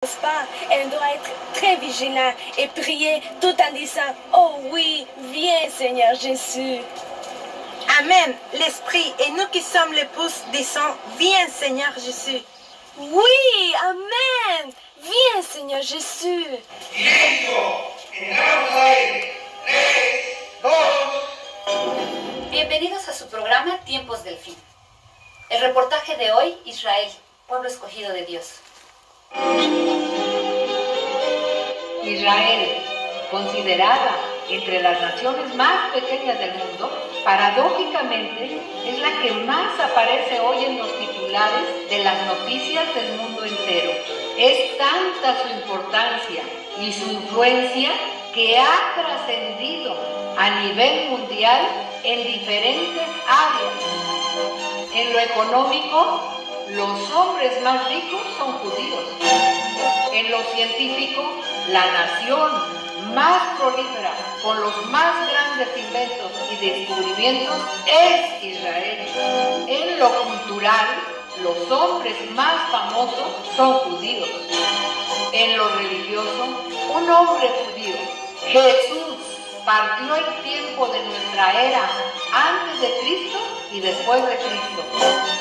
pas, elle doit être très vigilante et prier tout en disant « Oh oui, viens Seigneur Jésus ». Amen. L'Esprit et nous qui sommes l'épouse disons « Viens Seigneur Jésus ». Oui, Amen. Viens Seigneur Jésus. Bienvenidos a su programa Tiempos del Fin. El reportaje de hoy, Israel, pueblo escogido de Dios. Israel, considerada entre las naciones más pequeñas del mundo, paradójicamente es la que más aparece hoy en los titulares de las noticias del mundo entero. Es tanta su importancia y su influencia que ha trascendido a nivel mundial en diferentes áreas. En lo económico, los hombres más ricos son judíos. En lo científico, la nación más prolífera, con los más grandes inventos y descubrimientos, es Israel. En lo cultural, los hombres más famosos son judíos. En lo religioso, un hombre judío, Jesús, partió el tiempo de nuestra era antes de Cristo y después de Cristo.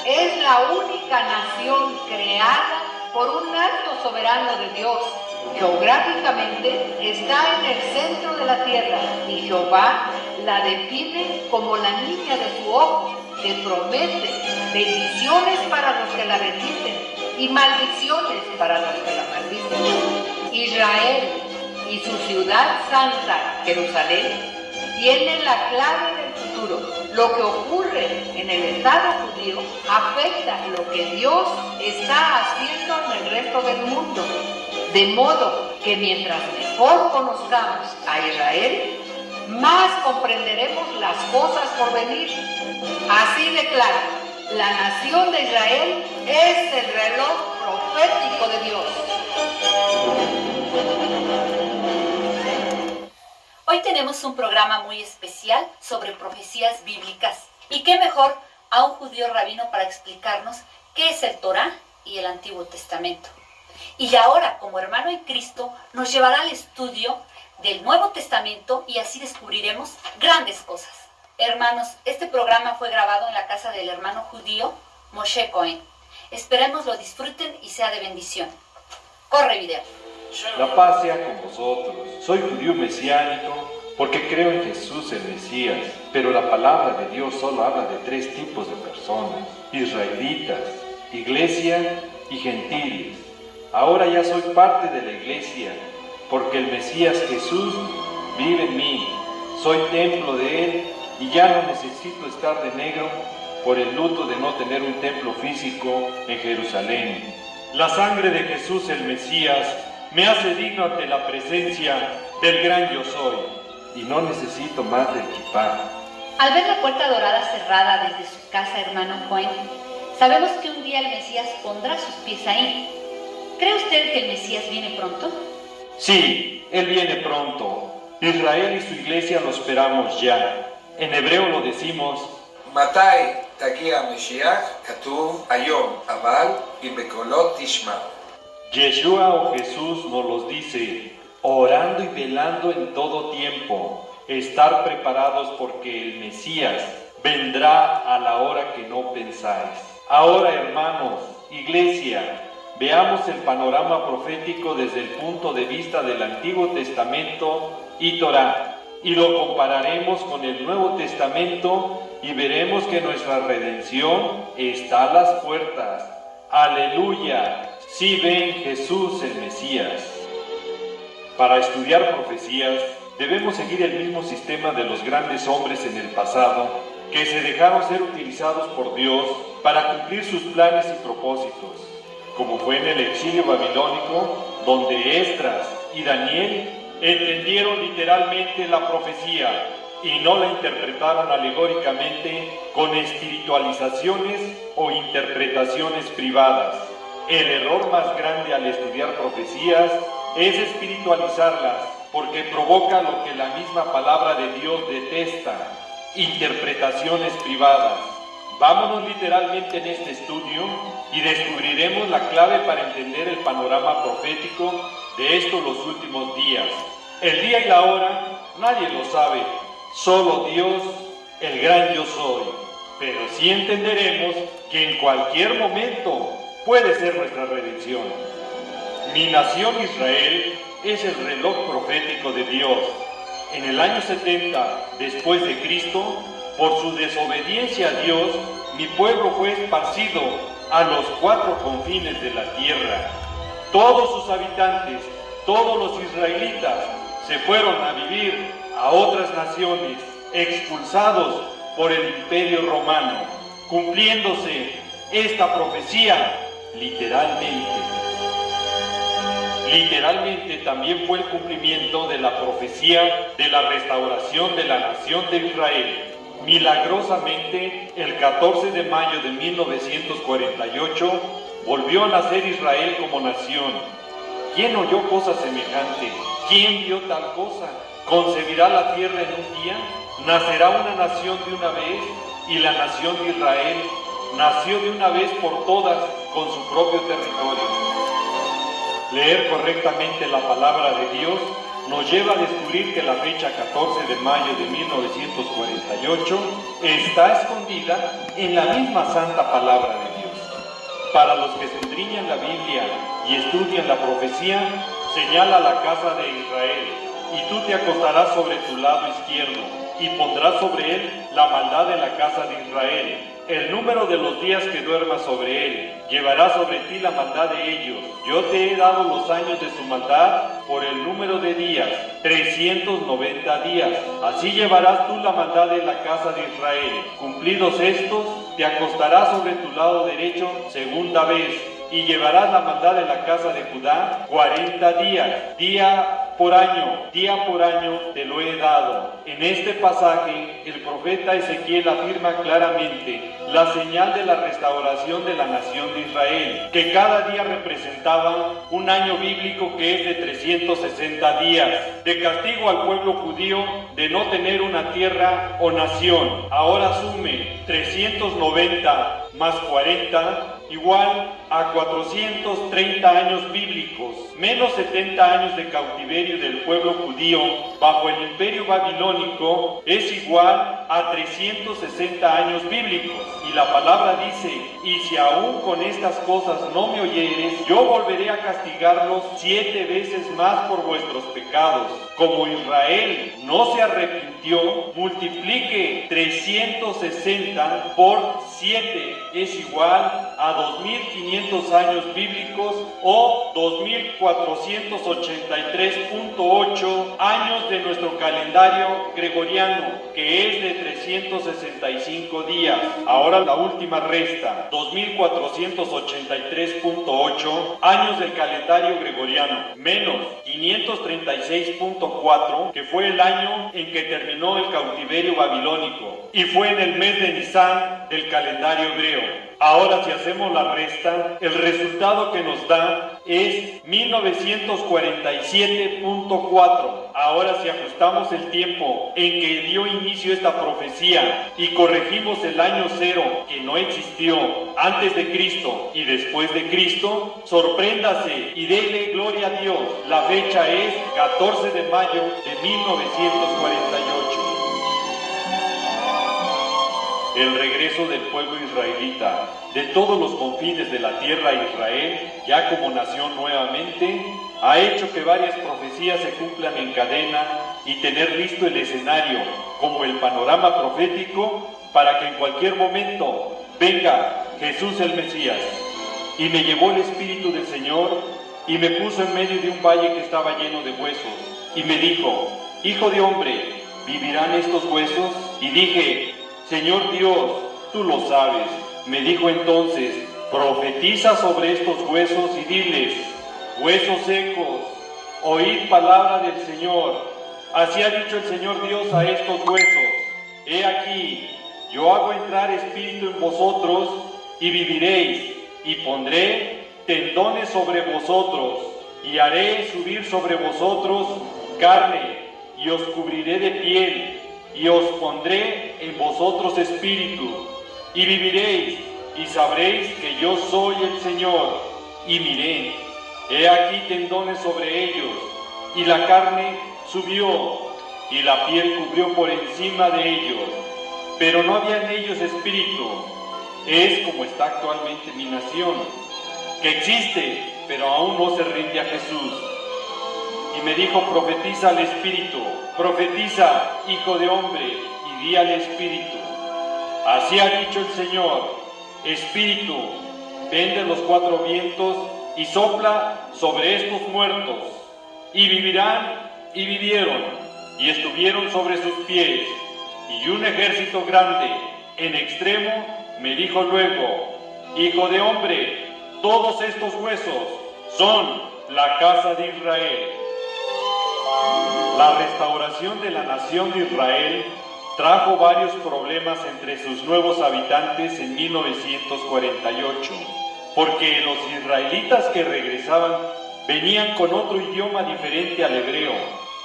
Es la única nación creada por un alto soberano de Dios. Geográficamente está en el centro de la tierra y Jehová la define como la niña de su ojo, que promete bendiciones para los que la bendicen y maldiciones para los que la maldicen. Israel y su ciudad santa, Jerusalén, tienen la clave del futuro. Lo que ocurre en el Estado judío afecta lo que Dios está haciendo en el resto del mundo. De modo que mientras mejor conozcamos a Israel, más comprenderemos las cosas por venir. Así de claro, la nación de Israel es el reloj profético de Dios. Hoy tenemos un programa muy especial sobre profecías bíblicas. Y qué mejor a un judío rabino para explicarnos qué es el Torá y el Antiguo Testamento. Y ahora, como hermano en Cristo, nos llevará al estudio del Nuevo Testamento y así descubriremos grandes cosas. Hermanos, este programa fue grabado en la casa del hermano judío Moshe Cohen. Esperemos lo disfruten y sea de bendición. Corre video. La paz sea con vosotros. Soy judío mesiánico porque creo en Jesús el Mesías, pero la palabra de Dios solo habla de tres tipos de personas: israelitas, iglesia y gentiles. Ahora ya soy parte de la iglesia, porque el Mesías Jesús vive en mí. Soy templo de Él y ya no necesito estar de negro por el luto de no tener un templo físico en Jerusalén. La sangre de Jesús el Mesías me hace digno ante la presencia del gran yo soy, y no necesito más del kipá. Al ver la puerta dorada cerrada desde su casa, hermano Cohen, sabemos que un día el Mesías pondrá sus pies ahí. ¿Cree usted que el Mesías viene pronto? Sí, Él viene pronto. Israel y su iglesia lo esperamos ya. En hebreo lo decimos: מתי תגיע המשיח? כתוב היום, אבל אם בקולו תשמע. Yeshua o Jesús nos los dice: orando y velando en todo tiempo, estar preparados porque el Mesías vendrá a la hora que no pensáis. Ahora, hermanos, iglesia, veamos el panorama profético desde el punto de vista del Antiguo Testamento y Torá, y lo compararemos con el Nuevo Testamento y veremos que nuestra redención está a las puertas. ¡Aleluya! Sí, ven Jesús el Mesías. Para estudiar profecías, debemos seguir el mismo sistema de los grandes hombres en el pasado que se dejaron ser utilizados por Dios para cumplir sus planes y propósitos, como fue en el exilio babilónico, donde Esdras y Daniel entendieron literalmente la profecía y no la interpretaron alegóricamente con espiritualizaciones o interpretaciones privadas. El error más grande al estudiar profecías es espiritualizarlas, porque provoca lo que la misma palabra de Dios detesta: interpretaciones privadas. Vámonos literalmente en este estudio y descubriremos la clave para entender el panorama profético de estos los últimos días. El día y la hora nadie lo sabe, solo Dios, el gran yo soy. Pero sí entenderemos que en cualquier momento puede ser nuestra redención. Mi nación Israel es el reloj profético de Dios. En el año 70 después de Cristo, por su desobediencia a Dios, mi pueblo fue esparcido a los 4 confines de la tierra. Todos sus habitantes, todos los israelitas, se fueron a vivir a otras naciones, expulsados por el Imperio Romano, cumpliéndose esta profecía literalmente. Literalmente también fue el cumplimiento de la profecía de la restauración de la nación de Israel. Milagrosamente, el 14 de mayo de 1948, volvió a nacer Israel como nación. ¿Quién oyó cosa semejante? ¿Quién vio tal cosa? ¿Concebirá la tierra en un día? ¿Nacerá una nación de una vez? Y la nación de Israel nació de una vez por todas con su propio territorio. Leer correctamente la palabra de Dios nos lleva a descubrir que la fecha 14 de mayo de 1948 está escondida en la misma santa palabra de Dios. Para los que escudriñan la Biblia y estudian la profecía, señala la casa de Israel, y tú te acostarás sobre tu lado izquierdo, y pondrás sobre él la maldad de la casa de Israel. El número de los días que duermas sobre él, llevará sobre ti la maldad de ellos. Yo te he dado los años de su maldad por el número de días, 390 días. Así llevarás tú la maldad de la casa de Israel. Cumplidos estos, te acostarás sobre tu lado derecho segunda vez, y llevarás la maldad de la casa de Judá 40 días, día por año te lo he dado. En este pasaje, el profeta Ezequiel afirma claramente la señal de la restauración de la nación de Israel, que cada día representaba un año bíblico que es de 360 días, de castigo al pueblo judío de no tener una tierra o nación. Ahora sume 390 más 40 igual a 430 años bíblicos, menos 70 años de cautiverio del pueblo judío bajo el imperio babilónico, es igual a 360 años bíblicos. Y la palabra dice: y si aún con estas cosas no me oyeres, yo volveré a castigarlos 7 veces más por vuestros pecados. Como Israel no se arrepintió, multiplique 360 por 7, es igual a 2500 años bíblicos o 2483.8 años de nuestro calendario gregoriano, que es de 365 días. Ahora la última resta, 2483.8 años del calendario gregoriano, menos 536.4, que fue el año en que terminó el cautiverio babilónico, y fue en el mes de Nisan del calendario hebreo. Ahora, si hacemos la resta, el resultado que nos da es 1947.4. Ahora, si ajustamos el tiempo en que dio inicio esta profecía y corregimos el año 0 que no existió antes de Cristo y después de Cristo, sorpréndase y dele gloria a Dios. La fecha es 14 de mayo de 1948. El regreso del pueblo israelita de todos los confines de la tierra a Israel, ya como nación nuevamente, ha hecho que varias profecías se cumplan en cadena y tener listo el escenario como el panorama profético para que en cualquier momento venga Jesús el Mesías. Y me llevó el Espíritu del Señor y me puso en medio de un valle que estaba lleno de huesos, y me dijo: Hijo de hombre, ¿vivirán estos huesos? Y dije: Señor Dios, tú lo sabes. Me dijo entonces: profetiza sobre estos huesos y diles: huesos secos, oíd palabra del Señor. Así ha dicho el Señor Dios a estos huesos: he aquí, yo hago entrar espíritu en vosotros y viviréis, y pondré tendones sobre vosotros, y haré subir sobre vosotros carne, y os cubriré de piel, y os pondré en vosotros espíritu, Y viviréis, y sabréis que yo soy el Señor. Y miré, he aquí tendones sobre ellos, y la carne subió, y la piel cubrió por encima de ellos, pero no había en ellos espíritu. Es como está actualmente mi nación, que existe, pero aún no se rinde a Jesús. Y me dijo, profetiza al espíritu, profetiza, hijo de hombre, y di al espíritu. Así ha dicho el Señor, espíritu, ven de los cuatro vientos y sopla sobre estos muertos, y vivirán, y vivieron, y estuvieron sobre sus pies. Y un ejército grande, en extremo, me dijo luego, hijo de hombre, todos estos huesos son la casa de Israel. La restauración de la nación de Israel trajo varios problemas entre sus nuevos habitantes en 1948, porque los israelitas que regresaban venían con otro idioma diferente al hebreo.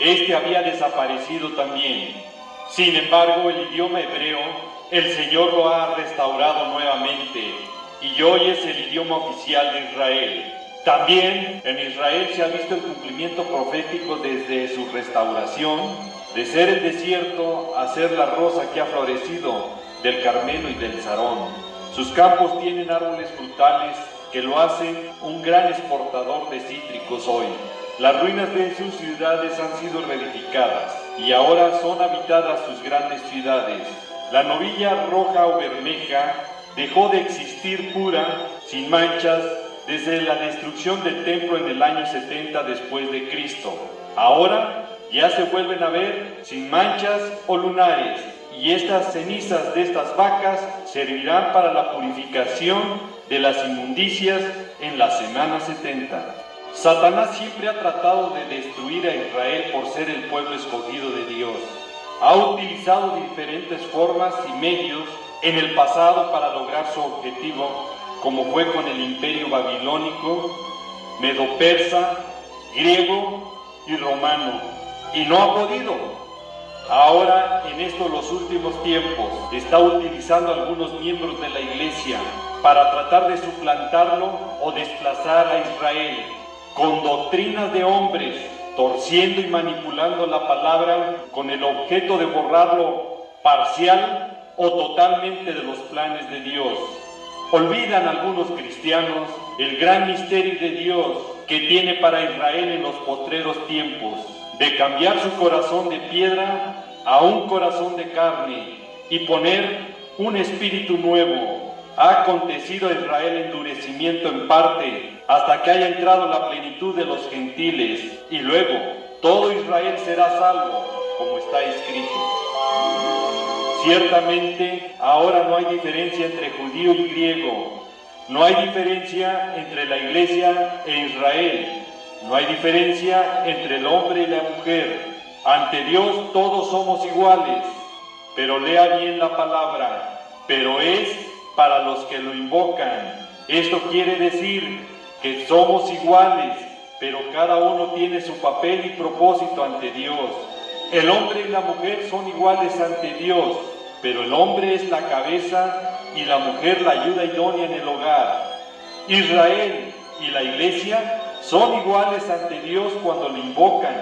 Este había desaparecido también. Sin embargo, el idioma hebreo, el Señor lo ha restaurado nuevamente, y hoy es el idioma oficial de Israel. También en Israel se ha visto el cumplimiento profético desde su restauración, de ser el desierto a ser la rosa que ha florecido del Carmelo y del Sarón. Sus campos tienen árboles frutales que lo hacen un gran exportador de cítricos hoy. Las ruinas de sus ciudades han sido reedificadas y ahora son habitadas sus grandes ciudades. La novilla roja o bermeja dejó de existir pura, sin manchas, desde la destrucción del templo en el año 70 después de Cristo. Ahora ya se vuelven a ver sin manchas o lunares, y estas cenizas de estas vacas servirán para la purificación de las inmundicias en la semana 70. Satanás siempre ha tratado de destruir a Israel por ser el pueblo escogido de Dios. Ha utilizado diferentes formas y medios en el pasado para lograr su objetivo, como fue con el imperio babilónico, medo-persa, griego y romano, y no ha podido. Ahora, en estos los últimos tiempos, está utilizando a algunos miembros de la iglesia para tratar de suplantarlo o desplazar a Israel, con doctrinas de hombres, torciendo y manipulando la palabra con el objeto de borrarlo parcial o totalmente de los planes de Dios. Olvidan algunos cristianos el gran misterio de Dios que tiene para Israel en los postreros tiempos, de cambiar su corazón de piedra a un corazón de carne y poner un espíritu nuevo. Ha acontecido a Israel endurecimiento en parte hasta que haya entrado la plenitud de los gentiles, y luego todo Israel será salvo, como está escrito. Ciertamente, ahora no hay diferencia entre judío y griego, no hay diferencia entre la iglesia e Israel, no hay diferencia entre el hombre y la mujer. Ante Dios todos somos iguales, pero lea bien la palabra, pero es para los que lo invocan. Esto quiere decir que somos iguales, pero cada uno tiene su papel y propósito ante Dios. El hombre y la mujer son iguales ante Dios, pero el hombre es la cabeza y la mujer la ayuda idónea en el hogar. Israel y la iglesia son iguales ante Dios cuando le invocan,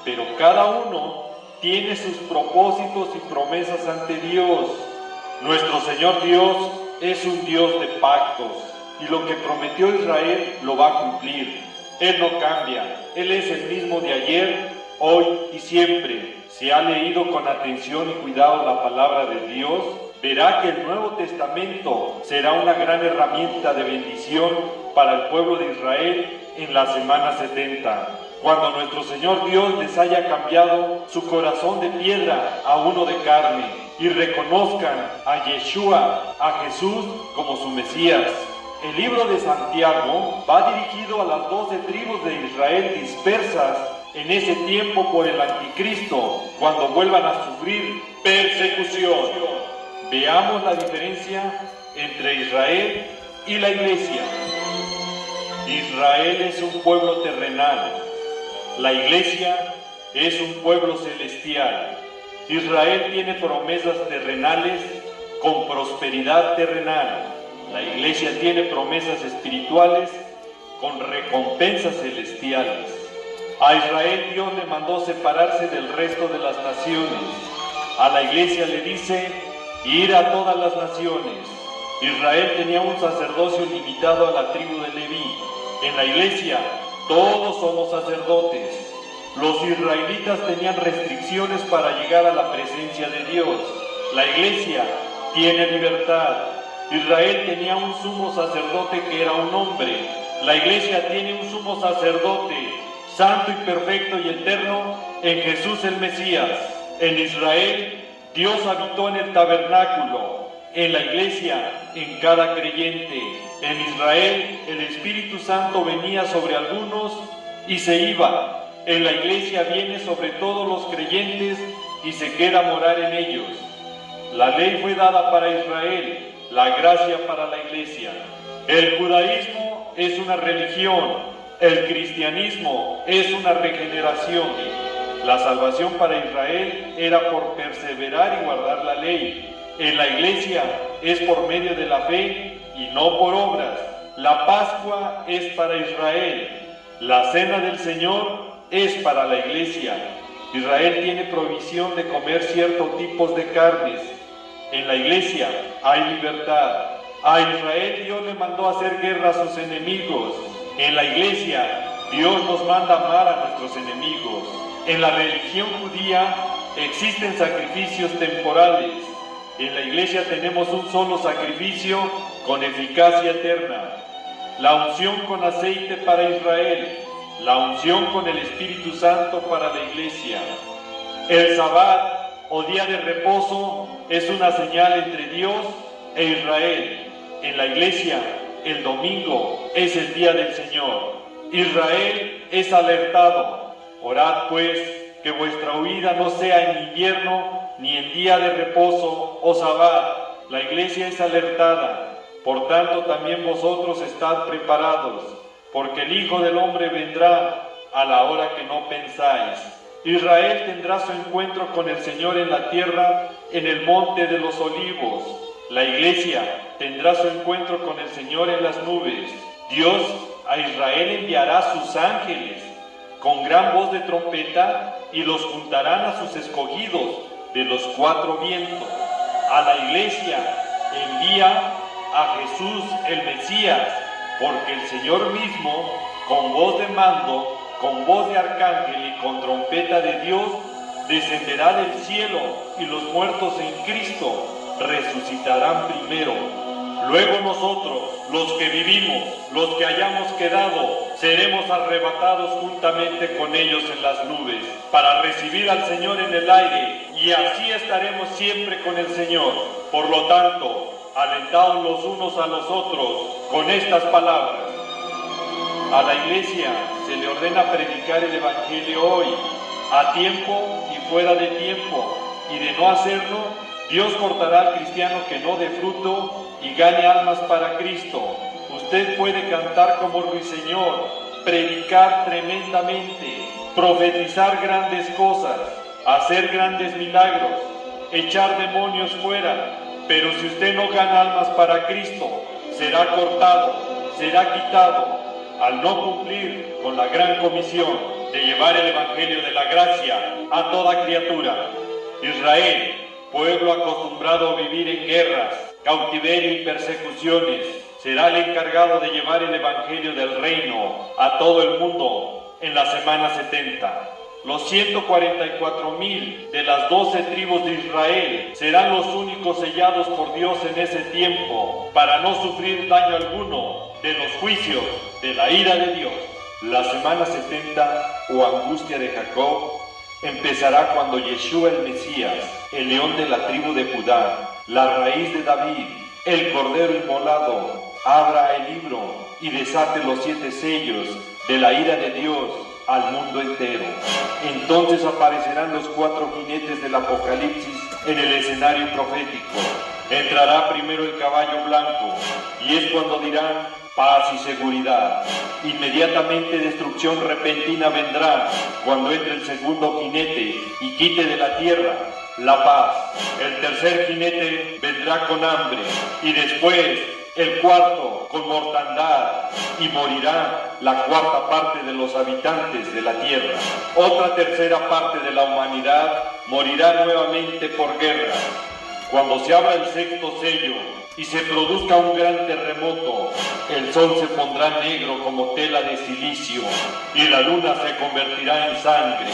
pero cada uno tiene sus propósitos y promesas ante Dios. Nuestro Señor Dios es un Dios de pactos, y lo que prometió Israel lo va a cumplir. Él no cambia, Él es el mismo de ayer, hoy y siempre. Si ha leído con atención y cuidado la palabra de Dios, verá que el Nuevo Testamento será una gran herramienta de bendición para el pueblo de Israel en la semana 70, cuando nuestro Señor Dios les haya cambiado su corazón de piedra a uno de carne, y reconozcan a Yeshua, a Jesús, como su Mesías. El libro de Santiago va dirigido a las 12 tribus de Israel dispersas en ese tiempo por el anticristo, cuando vuelvan a sufrir persecución. Veamos la diferencia entre Israel y la iglesia. Israel es un pueblo terrenal, la iglesia es un pueblo celestial. Israel tiene promesas terrenales con prosperidad terrenal. La iglesia tiene promesas espirituales con recompensas celestiales. A Israel Dios le mandó separarse del resto de las naciones. A la iglesia le dice, ir a todas las naciones. Israel tenía un sacerdocio limitado a la tribu de Leví. En la iglesia, todos somos sacerdotes. Los israelitas tenían restricciones para llegar a la presencia de Dios. La iglesia tiene libertad. Israel tenía un sumo sacerdote que era un hombre. La iglesia tiene un sumo sacerdote, santo y perfecto y eterno, en Jesús el Mesías. En Israel, Dios habitó en el tabernáculo. En la iglesia, en cada creyente. En Israel, el Espíritu Santo venía sobre algunos y se iba. En la iglesia viene sobre todos los creyentes y se queda a morar en ellos. La ley fue dada para Israel, la gracia para la iglesia. El judaísmo es una religión, el cristianismo es una regeneración. La salvación para Israel era por perseverar y guardar la ley. En la iglesia es por medio de la fe y no por obras. La Pascua es para Israel. La cena del Señor es para la iglesia. Israel tiene provisión de comer ciertos tipos de carnes. En la iglesia hay libertad. A Israel Dios le mandó a hacer guerra a sus enemigos. En la iglesia Dios nos manda amar a nuestros enemigos. En la religión judía existen sacrificios temporales. En la iglesia tenemos un solo sacrificio con eficacia eterna. La unción con aceite para Israel. La unción con el Espíritu Santo para la iglesia. El Sabbat o día de reposo es una señal entre Dios e Israel. En la iglesia, el domingo es el día del Señor. Israel es alertado. Orad pues que vuestra huida no sea en invierno ni en día de reposo o Sabbat. La iglesia es alertada. Por tanto, también vosotros estad preparados, porque el Hijo del Hombre vendrá a la hora que no pensáis. Israel tendrá su encuentro con el Señor en la tierra, en el monte de los olivos. La iglesia tendrá su encuentro con el Señor en las nubes. Dios a Israel enviará sus ángeles con gran voz de trompeta y los juntarán a sus escogidos de los cuatro vientos. A la iglesia envía a Jesús el Mesías, porque el Señor mismo, con voz de mando, con voz de arcángel y con trompeta de Dios, descenderá del cielo, y los muertos en Cristo resucitarán primero. Luego nosotros, los que vivimos, los que hayamos quedado, seremos arrebatados juntamente con ellos en las nubes, para recibir al Señor en el aire, y así estaremos siempre con el Señor. Por lo tanto, alentaos los unos a los otros con estas palabras. A la iglesia se le ordena predicar el Evangelio hoy, a tiempo y fuera de tiempo, y de no hacerlo, Dios cortará al cristiano que no dé fruto y gane almas para Cristo. Usted puede cantar como ruiseñor, predicar tremendamente, profetizar grandes cosas, hacer grandes milagros, echar demonios fuera, pero si usted no gana almas para Cristo, será cortado, será quitado, al no cumplir con la gran comisión de llevar el Evangelio de la gracia a toda criatura. Israel, pueblo acostumbrado a vivir en guerras, cautiverio y persecuciones, será el encargado de llevar el Evangelio del reino a todo el mundo en la semana 70. Los 144,000 de las 12 tribus de Israel serán los únicos sellados por Dios en ese tiempo para no sufrir daño alguno de los juicios de la ira de Dios. La semana 70 o angustia de Jacob empezará cuando Yeshua el Mesías, el león de la tribu de Judá, la raíz de David, el cordero inmolado, abra el libro y desate los 7 sellos de la ira de Dios al mundo entero. Entonces aparecerán los 4 jinetes del Apocalipsis en el escenario profético. Entrará primero el caballo blanco, y es cuando dirán paz y seguridad. Inmediatamente destrucción repentina vendrá cuando entre el segundo jinete y quite de la tierra la paz. El tercer jinete vendrá con hambre, y después el cuarto con mortandad, y morirá la cuarta parte de los habitantes de la tierra. Otra tercera parte de la humanidad morirá nuevamente por guerra. Cuando se abra el sexto sello y se produzca un gran terremoto, el sol se pondrá negro como tela de silicio y la luna se convertirá en sangre.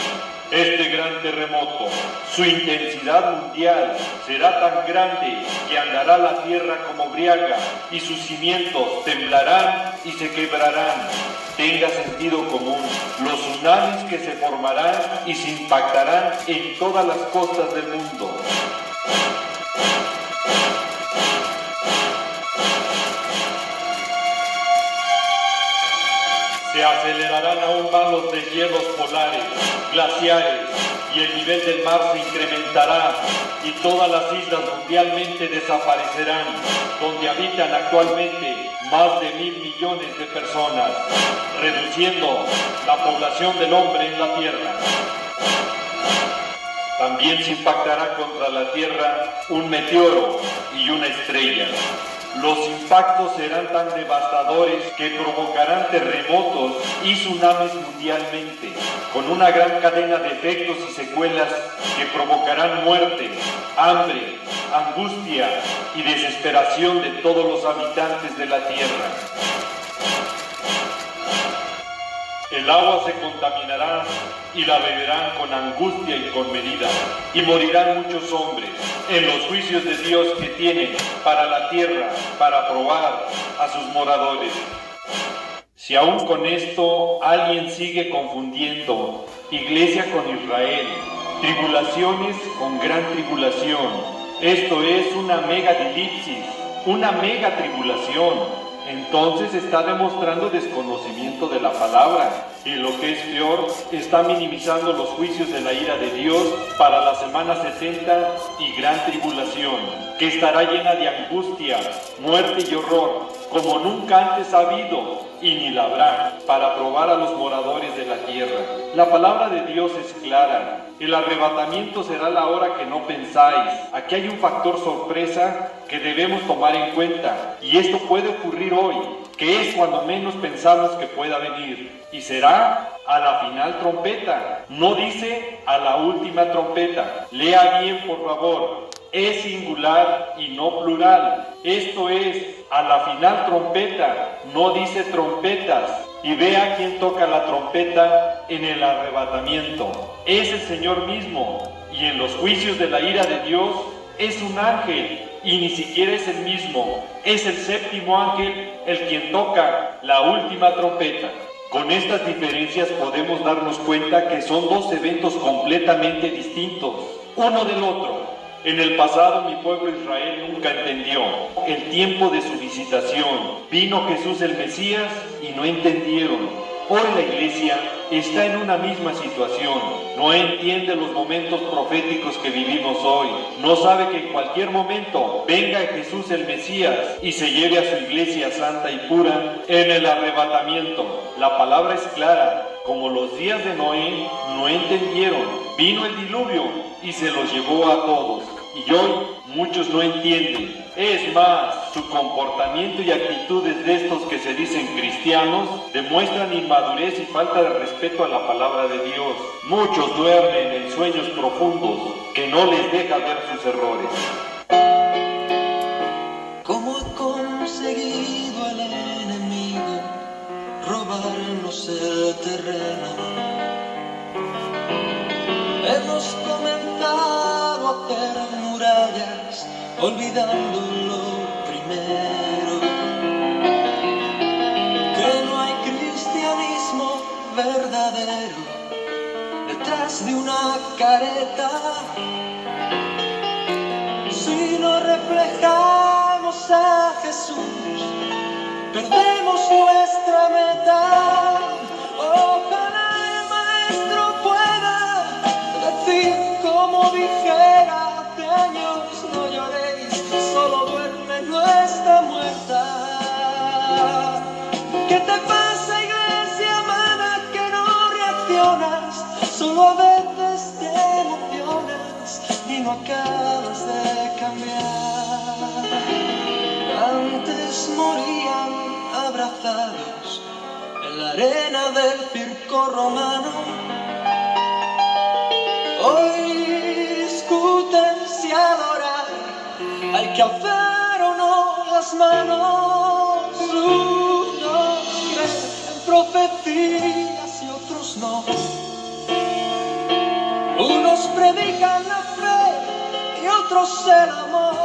Este gran terremoto, su intensidad mundial será tan grande que andará la tierra como briaga y sus cimientos temblarán y se quebrarán. Tenga sentido común, los tsunamis que se formarán y se impactarán en todas las costas del mundo. Se acelerarán aún más los deshielos polares, glaciares, y el nivel del mar se incrementará, y todas las islas mundialmente desaparecerán, donde habitan actualmente más de 1.000 millones de personas, reduciendo la población del hombre en la Tierra. También se impactará contra la Tierra un meteoro y una estrella. Los impactos serán tan devastadores que provocarán terremotos y tsunamis mundialmente, con una gran cadena de efectos y secuelas que provocarán muerte, hambre, angustia y desesperación de todos los habitantes de la tierra. El agua se contaminará y la beberán con angustia y con medida, y morirán muchos hombres en los juicios de Dios que tiene para la tierra, para probar a sus moradores. Si aún con esto alguien sigue confundiendo iglesia con Israel, tribulaciones con gran tribulación, esto es una megadilipsis, una mega tribulación, entonces está demostrando desconocimiento de la palabra, y lo que es peor, está minimizando los juicios de la ira de Dios para la semana 70 y gran tribulación, que estará llena de angustia, muerte y horror, como nunca antes ha habido, y ni la habrá, para probar a los moradores de la tierra. La palabra de Dios es clara. El arrebatamiento será la hora que no pensáis. Aquí hay un factor sorpresa que debemos tomar en cuenta, y esto puede ocurrir hoy, que es cuando menos pensamos que pueda venir, y será a la final trompeta. No dice a la última trompeta. Lea bien, por favor. Es singular y no plural. Esto es a la final trompeta, no dice trompetas. Y vea quién toca la trompeta en el arrebatamiento. Es el Señor mismo, y en los juicios de la ira de Dios es un ángel, y ni siquiera es el mismo, es el séptimo ángel el quien toca la última trompeta. Con estas diferencias podemos darnos cuenta que son dos eventos completamente distintos, uno del otro. En el pasado mi pueblo Israel nunca entendió el tiempo de su visitación. Vino Jesús el Mesías y no entendieron. Hoy la iglesia está en una misma situación. No entiende los momentos proféticos que vivimos hoy. No sabe que en cualquier momento venga Jesús el Mesías y se lleve a su iglesia santa y pura en el arrebatamiento. La palabra es clara. Como los días de Noé no entendieron, vino el diluvio y se los llevó a todos. Y hoy muchos no entienden. Es más, su comportamiento y actitudes de estos que se dicen cristianos demuestran inmadurez y falta de respeto a la palabra de Dios. Muchos duermen en sueños profundos que no les deja ver sus errores. ¿Cómo ha conseguido el enemigo robarnos el terreno? Hemos comenzado a hacer murallas, olvidando lo primero, que no hay cristianismo verdadero detrás de una careta. Si no reflejamos a Jesús, perdemos nuestra meta. Ojalá el maestro pueda decir como dijera hace años: no lloréis, solo duerme, no está muerta. ¿Qué te pasa, iglesia amada, que no reaccionas? Solo a veces te emocionas. y no acabas de cambiar. Antes morían abrazados en la arena del circo romano. Hoy discuten si adorar hay que alzar o no las manos. Unos creen en profecías y otros no. Unos predican la fe y otros el amor.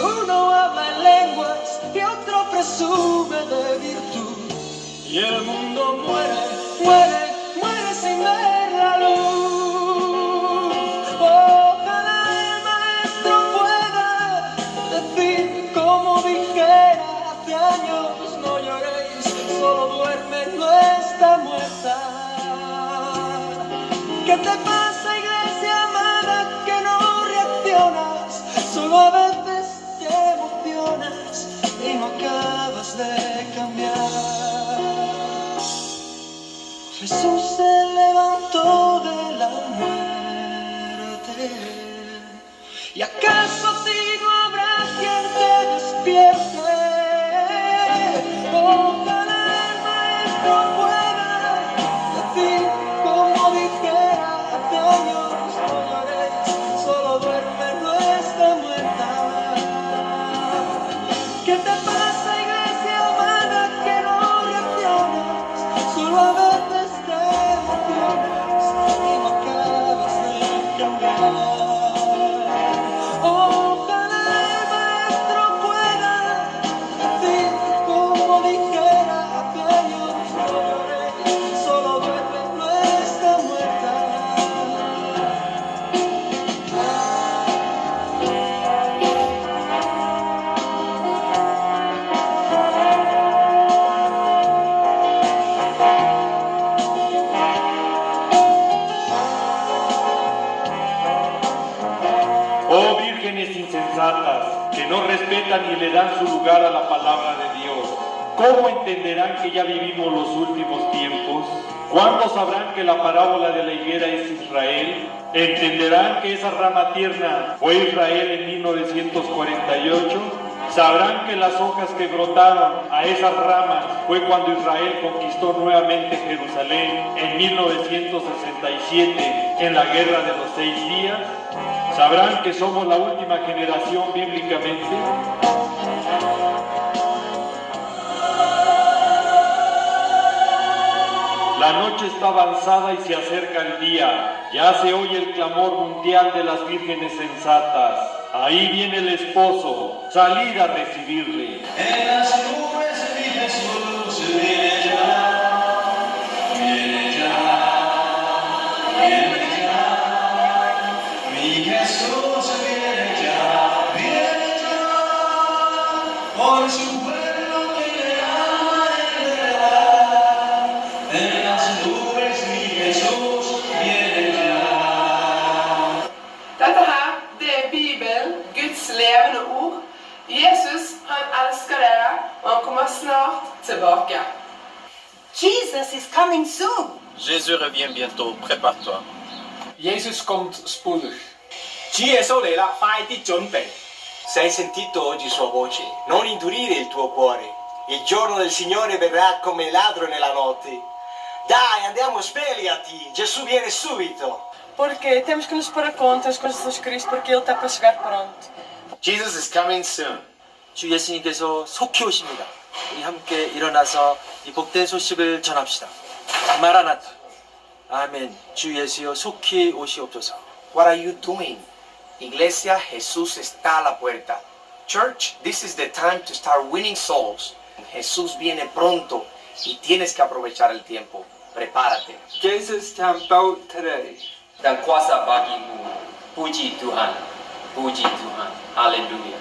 Uno habla en lenguas y otro presume de virtud. Y el mundo muere sin ver la luz. Ojalá el maestro pueda decir como dijera hace años: no lloréis, solo duerme, no está muerta. ¿Qué te pasa, iglesia amada, que no reaccionas? Solo a veces te emocionas y no acabas de cambiar. Jesús se levantó de la muerte. ¿Y acaso si no habrá quien te despierte? Ojalá el maestro pueda decir como dijera hace años: no lloréis, solo duerme, no está muerta. ¿Qué te pasa, iglesia amada, que no reaccionas? Solo a veces te emocionas y no acabas de cambiar. Ojalá el maestro pueda decir como dijera hace años: no lloréis, solo duerme, no está muerta. Oh vírgenes insensatas, que no respetan ni le dan su lugar a la palabra de Dios, ¿cómo entenderán que ya vivimos los últimos tiempos? ¿Cuándo sabrán que la parábola de la higuera es Israel? ¿Entenderán que esa rama tierna fue Israel en 1948? ¿Sabrán que las hojas que brotaron a esas ramas fue cuando Israel conquistó nuevamente Jerusalén en 1967 en la Guerra de los 6 días? ¿Sabrán que somos la última generación bíblicamente? La noche está avanzada y se acerca el día. Ya se oye el clamor mundial de las vírgenes sensatas. Ahí viene el esposo. Salid a recibirle. En las nubes mi Jesús viene ya, viene ya, viene ya. Mi Jesús viene ya, por su pueblo que le ama en verdad. En las nubes mi Jesús viene ya. Dette her, det Bibelen, Guds levende ord. Jesus, han elsker dere, og han kommer snart tilbake. Jesus is coming soon. Jésus revient bientôt, prépare-toi. Jesus komt spoedig. 主耶穌嚟啦，快啲準備。Se hai sentito oggi sua voce, non indurire il tuo cuore. Il giorno del Signore verrà come ladro nella notte. Dai, andiamo, svegliati, Gesù viene subito. Porque temos que nos pôr a conta as coisas de Cristo, porque Ele está para chegar pronto. Jesus is coming soon. 주 예수님께서 속히 오십니다. 우리 함께 일어나서 이 복된 소식을 전합시다. 마라나타. 아멘. 주 예수여 속히 오시옵소서. What are you doing? Iglesia, Jesús está a la puerta. Church, this is the time to start winning souls. Jesús viene pronto y tienes que aprovechar el tiempo. Prepárate. Jesus can boat today. Dan kuasa bagimu. Puji Tuhan. Puji Tuhan. Haleluya.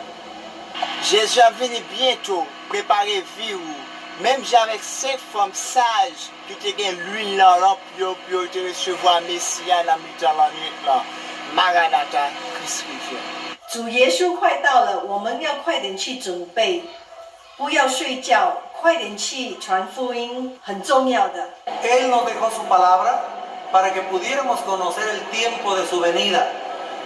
Jésus va venir bientôt. Préparez-vous. Même avec 5 femmes sages qui te gagnent l'huile dans la lampe pour te recevoir Messia dans la nuit là. Maranatha, Christ revient. 主耶稣快到了，我们要快点去准备，不要睡觉，快点去传福音，很重要的。Él nos dejó su palabra para que pudiéramos conocer el tiempo de su venida.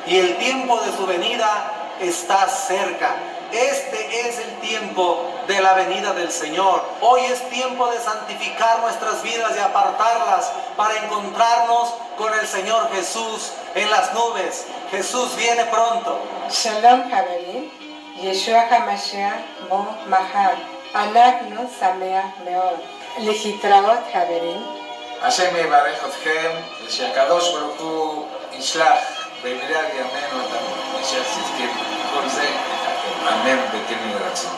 Y el tiempo de su venida está cerca. Este es el tiempo de la venida del Señor. Hoy es tiempo de santificar nuestras vidas y apartarlas para encontrarnos con el Señor Jesús en las nubes. Jesús viene pronto. Shalom חברים, ישוע המשיח בו מחר. אנחנו שמח מאוד. להתראות חברים. השם יברך אתכם, ושהקדוש ברוך הוא ישלח במהרה בימינו את המשיח צדקנו. כל זה, אמן וכן יהי רצון.